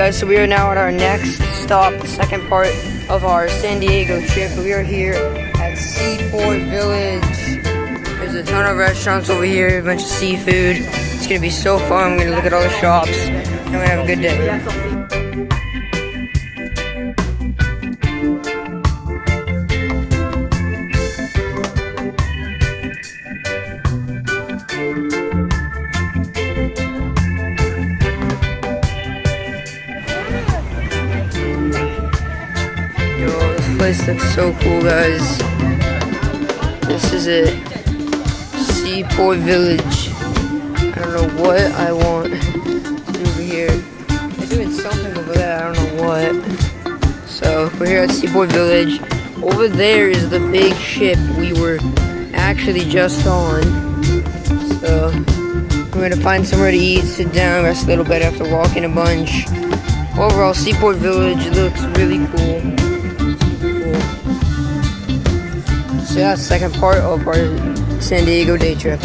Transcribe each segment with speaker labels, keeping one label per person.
Speaker 1: Guys, so we are now at our next stop, the second part of our San Diego trip. We are here at Seaport Village. There's a ton of restaurants over here, a bunch of seafood. It's gonna be so fun. We're gonna look at all the shops, and we're gonna have a good day. This looks so cool, guys. This is it. Seaport Village. I don't know what I want to do over here. They're doing something over there, I don't know what. So we're here at Seaport Village. Over there is the big ship we were actually just on. So we're gonna find somewhere to eat, sit down, rest a little bit after walking a bunch. Overall, Seaport Village looks really cool. So yeah, second part of our San Diego day trip.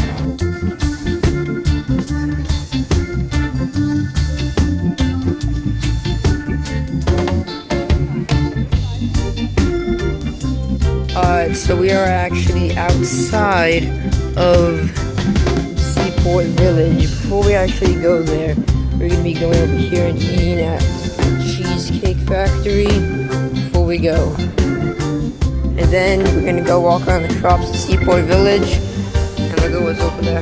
Speaker 1: Alright, so we are actually outside of Seaport Village. Before we actually go there, we're going to be going over here and eating at Cheesecake Factory before we go. And then we're gonna go walk around the shops at Seaport Village and look at what's over there.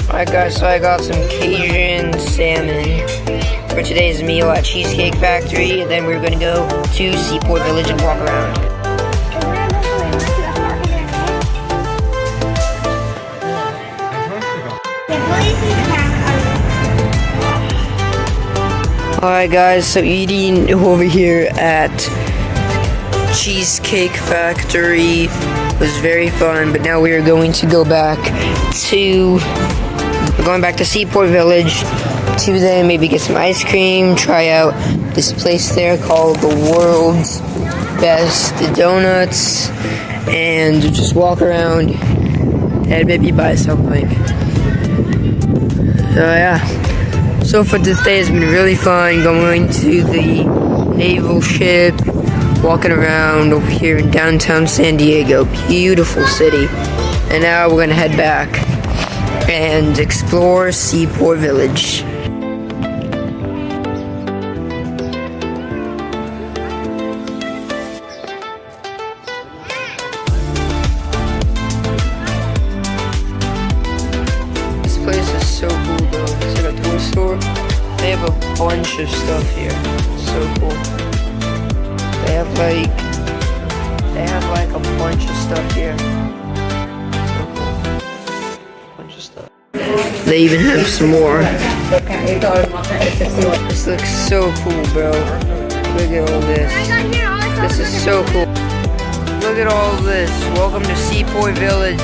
Speaker 1: Alright guys, so I got some Cajun salmon for today's meal at Cheesecake Factory, and then we're gonna go to Seaport Village and walk around. Alright guys, so eating over here at Cheesecake Factory was very fun, but now we are going to go back to Seaport Village to then maybe get some ice cream, try out this place there called the world's best donuts, and just walk around and maybe buy something. So yeah, so for this day has been really fun, going to the naval ship, walking around over here in downtown San Diego, beautiful city. And now we're gonna head back and explore Seaport Village. This place is so cool though. It's like a toy store. They have a bunch of stuff here. It's so cool. They have like a bunch of stuff here. They even have some more. This looks so cool, bro. Look at all this. This is so cool. Look at all this. Welcome to Seaport Village.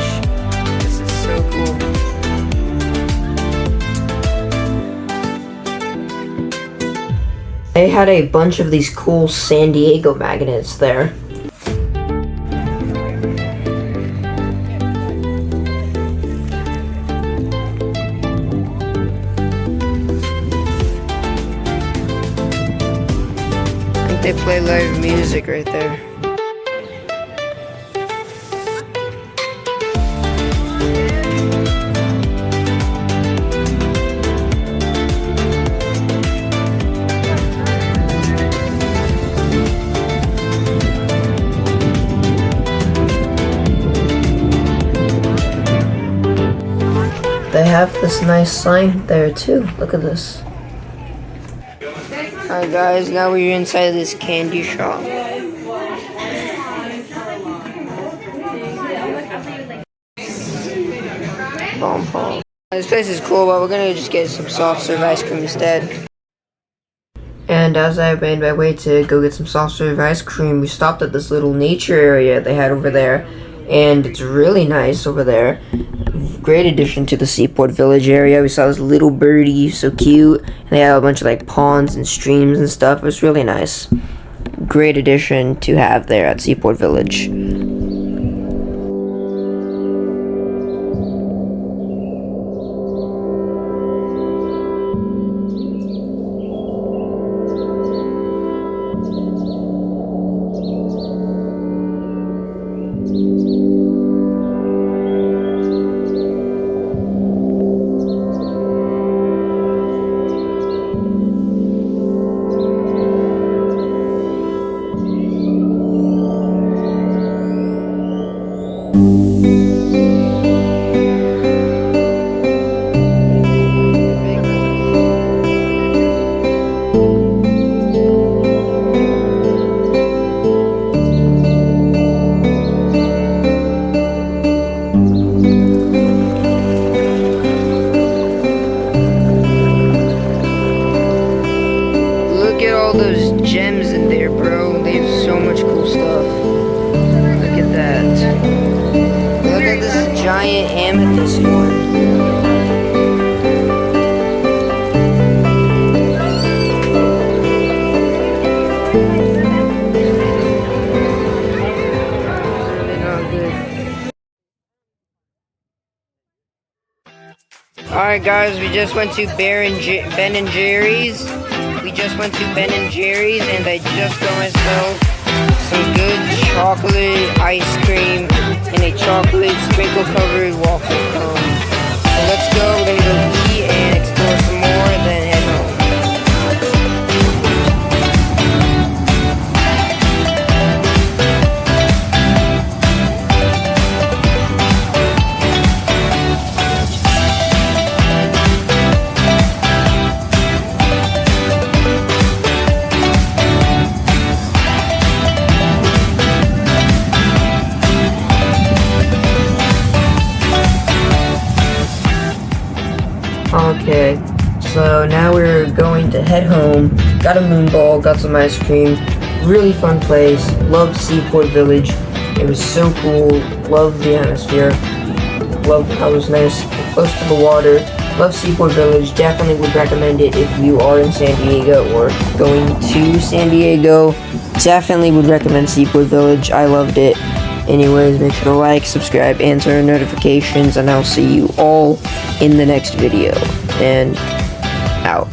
Speaker 1: This is so cool. They had a bunch of these cool San Diego magnets there. They play live music right there. They have this nice sign there too. Look at this. Alright guys, now we're inside of this candy shop. Bomb This place is cool, but we're gonna just get some soft serve ice cream instead. And as I made my way to go get some soft serve ice cream, we stopped at this little nature area they had over there, and it's really nice over there. Great addition to the Seaport Village area. We saw this little birdie, so cute, and they have a bunch of like ponds and streams and stuff. It was really nice. Great addition to have there at Seaport Village. Look at all those gems in there, bro. They have so much cool stuff. Look at that. Look at this giant amethyst one. Really not good. Alright guys, we just went to Ben and Jerry's. We just went to Ben and Jerry's and I just got myself some good chocolate ice cream and a chocolate sprinkle covered waffle cone. So let's go, we're gonna go eat and explore some more and then head home. Okay, so now we're going to head home. Got a moon ball, got some ice cream. Really fun place. Loved Seaport Village. It was so cool. Loved the atmosphere. Loved how it was nice, close to the water. Love Seaport Village. Definitely would recommend it if you are in San Diego or going to San Diego. Definitely would recommend Seaport Village. I loved it. Anyways, make sure to like, subscribe, and turn on notifications, and I'll see you all in the next video. And out.